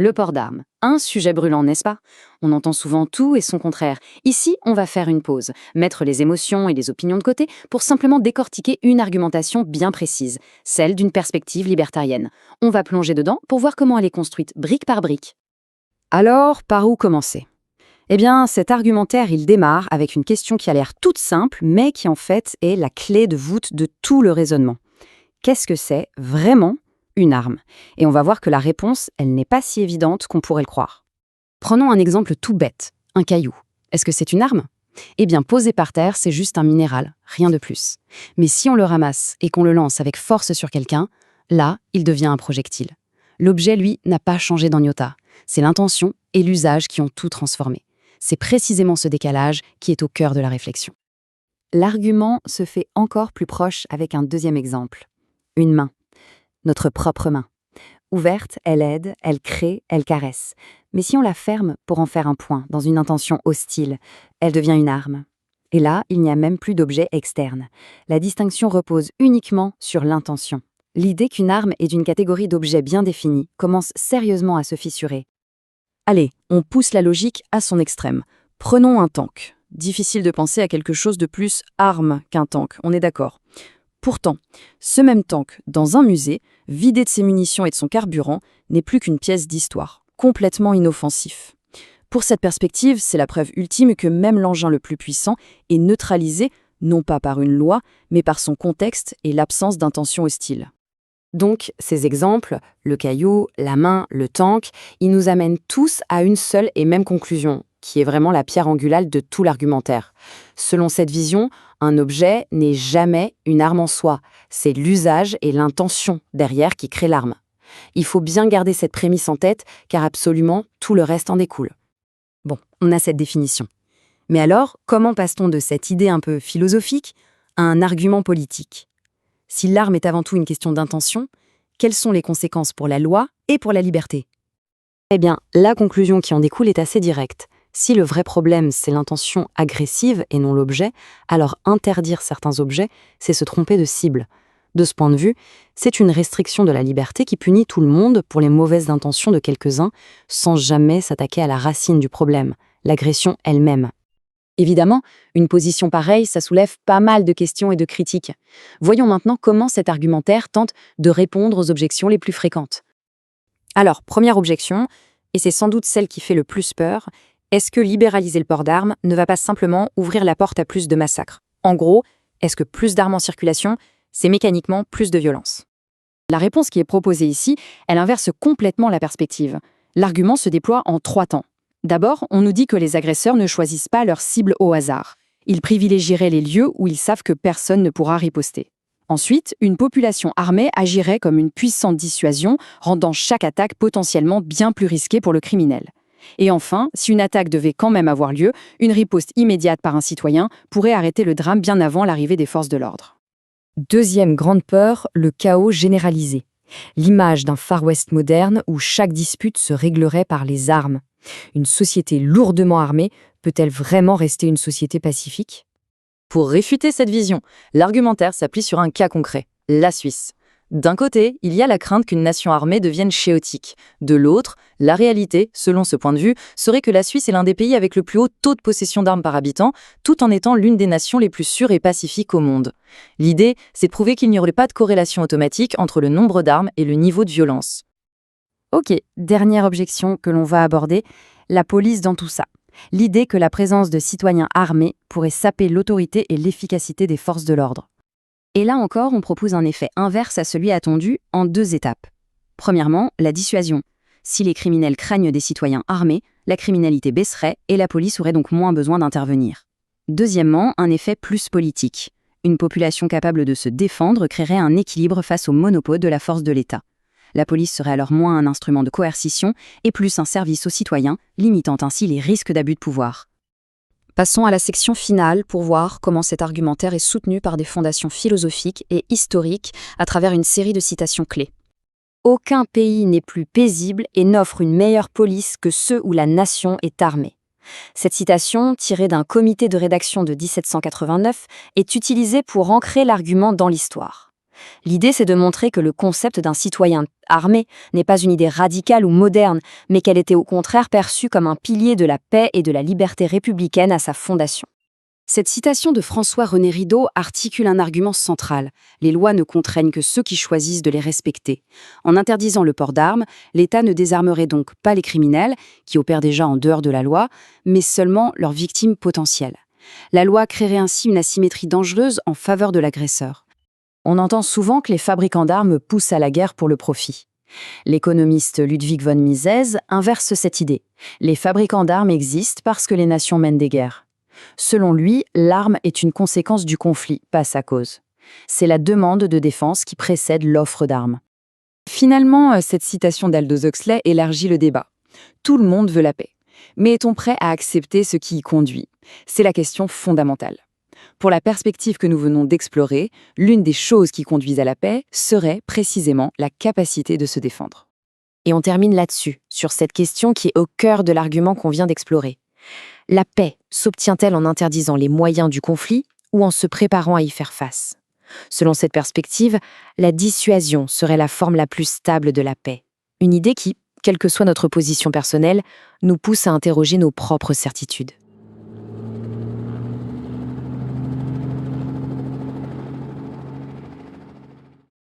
Le port d'armes. Un sujet brûlant, n'est-ce pas? On entend souvent tout et son contraire. Ici, on va faire une pause, mettre les émotions et les opinions de côté pour simplement décortiquer une argumentation bien précise, celle d'une perspective libertarienne. On va plonger dedans pour voir comment elle est construite brique par brique. Alors, par où commencer? Eh bien, cet argumentaire, il démarre avec une question qui a l'air toute simple, mais qui en fait est la clé de voûte de tout le raisonnement. Qu'est-ce que c'est vraiment une arme? Et on va voir que la réponse, elle n'est pas si évidente qu'on pourrait le croire. Prenons un exemple tout bête, un caillou. Est-ce que c'est une arme? Eh bien, posé par terre, c'est juste un minéral, rien de plus. Mais si on le ramasse et qu'on le lance avec force sur quelqu'un, là, il devient un projectile. L'objet, lui, n'a pas changé d'un iota. C'est l'intention et l'usage qui ont tout transformé. C'est précisément ce décalage qui est au cœur de la réflexion. L'argument se fait encore plus proche avec un deuxième exemple. Une main. Notre propre main. Ouverte, elle aide, elle crée, elle caresse. Mais si on la ferme pour en faire un point, dans une intention hostile, elle devient une arme. Et là, il n'y a même plus d'objet externe. La distinction repose uniquement sur l'intention. L'idée qu'une arme est d'une catégorie d'objets bien définis commence sérieusement à se fissurer. Allez, on pousse la logique à son extrême. Prenons un tank. Difficile de penser à quelque chose de plus arme qu'un tank, on est d'accord. Pourtant, ce même tank, dans un musée, vidé de ses munitions et de son carburant, n'est plus qu'une pièce d'histoire, complètement inoffensif. Pour cette perspective, c'est la preuve ultime que même l'engin le plus puissant est neutralisé, non pas par une loi, mais par son contexte et l'absence d'intention hostile. Donc, ces exemples, le caillou, la main, le tank, ils nous amènent tous à une seule et même conclusion, qui est vraiment la pierre angulaire de tout l'argumentaire. Selon cette vision, un objet n'est jamais une arme en soi, c'est l'usage et l'intention derrière qui créent l'arme. Il faut bien garder cette prémisse en tête, car absolument tout le reste en découle. Bon, on a cette définition. Mais alors, comment passe-t-on de cette idée un peu philosophique à un argument politique? Si l'arme est avant tout une question d'intention, quelles sont les conséquences pour la loi et pour la liberté? Eh bien, la conclusion qui en découle est assez directe. Si le vrai problème, c'est l'intention agressive et non l'objet, alors interdire certains objets, c'est se tromper de cible. De ce point de vue, c'est une restriction de la liberté qui punit tout le monde pour les mauvaises intentions de quelques-uns, sans jamais s'attaquer à la racine du problème, l'agression elle-même. Évidemment, une position pareille, ça soulève pas mal de questions et de critiques. Voyons maintenant comment cet argumentaire tente de répondre aux objections les plus fréquentes. Alors, première objection, et c'est sans doute celle qui fait le plus peur, est-ce que libéraliser le port d'armes ne va pas simplement ouvrir la porte à plus de massacres? En gros, est-ce que plus d'armes en circulation, c'est mécaniquement plus de violence? La réponse qui est proposée ici, elle inverse complètement la perspective. L'argument se déploie en 3 temps. D'abord, on nous dit que les agresseurs ne choisissent pas leur cible au hasard. Ils privilégieraient les lieux où ils savent que personne ne pourra riposter. Ensuite, une population armée agirait comme une puissante dissuasion, rendant chaque attaque potentiellement bien plus risquée pour le criminel. Et enfin, si une attaque devait quand même avoir lieu, une riposte immédiate par un citoyen pourrait arrêter le drame bien avant l'arrivée des forces de l'ordre. Deuxième grande peur, le chaos généralisé. L'image d'un Far West moderne où chaque dispute se réglerait par les armes. Une société lourdement armée peut-elle vraiment rester une société pacifique? Pour réfuter cette vision, l'argumentaire s'appuie sur un cas concret, la Suisse. D'un côté, il y a la crainte qu'une nation armée devienne chaotique. De l'autre, la réalité, selon ce point de vue, serait que la Suisse est l'un des pays avec le plus haut taux de possession d'armes par habitant, tout en étant l'une des nations les plus sûres et pacifiques au monde. L'idée, c'est de prouver qu'il n'y aurait pas de corrélation automatique entre le nombre d'armes et le niveau de violence. Ok, dernière objection que l'on va aborder, la police dans tout ça. L'idée que la présence de citoyens armés pourrait saper l'autorité et l'efficacité des forces de l'ordre. Et là encore, on propose un effet inverse à celui attendu en 2 étapes. Premièrement, la dissuasion. Si les criminels craignent des citoyens armés, la criminalité baisserait et la police aurait donc moins besoin d'intervenir. Deuxièmement, un effet plus politique. Une population capable de se défendre créerait un équilibre face au monopole de la force de l'État. La police serait alors moins un instrument de coercition et plus un service aux citoyens, limitant ainsi les risques d'abus de pouvoir. Passons à la section finale pour voir comment cet argumentaire est soutenu par des fondations philosophiques et historiques à travers une série de citations clés. Aucun pays n'est plus paisible et n'offre une meilleure police que ceux où la nation est armée. Cette citation, tirée d'un comité de rédaction de 1789, est utilisée pour ancrer l'argument dans l'histoire. L'idée, c'est de montrer que le concept d'un citoyen armé n'est pas une idée radicale ou moderne, mais qu'elle était au contraire perçue comme un pilier de la paix et de la liberté républicaine à sa fondation. Cette citation de François-René Rideau articule un argument central. Les lois ne contraignent que ceux qui choisissent de les respecter. En interdisant le port d'armes, l'État ne désarmerait donc pas les criminels, qui opèrent déjà en dehors de la loi, mais seulement leurs victimes potentielles. La loi créerait ainsi une asymétrie dangereuse en faveur de l'agresseur. On entend souvent que les fabricants d'armes poussent à la guerre pour le profit. L'économiste Ludwig von Mises inverse cette idée. Les fabricants d'armes existent parce que les nations mènent des guerres. Selon lui, l'arme est une conséquence du conflit, pas sa cause. C'est la demande de défense qui précède l'offre d'armes. Finalement, cette citation d'Aldous Huxley élargit le débat. Tout le monde veut la paix. Mais est-on prêt à accepter ce qui y conduit? C'est la question fondamentale. Pour la perspective que nous venons d'explorer, l'une des choses qui conduisent à la paix serait précisément la capacité de se défendre. Et on termine là-dessus, sur cette question qui est au cœur de l'argument qu'on vient d'explorer. La paix s'obtient-elle en interdisant les moyens du conflit ou en se préparant à y faire face? Selon cette perspective, la dissuasion serait la forme la plus stable de la paix. Une idée qui, quelle que soit notre position personnelle, nous pousse à interroger nos propres certitudes.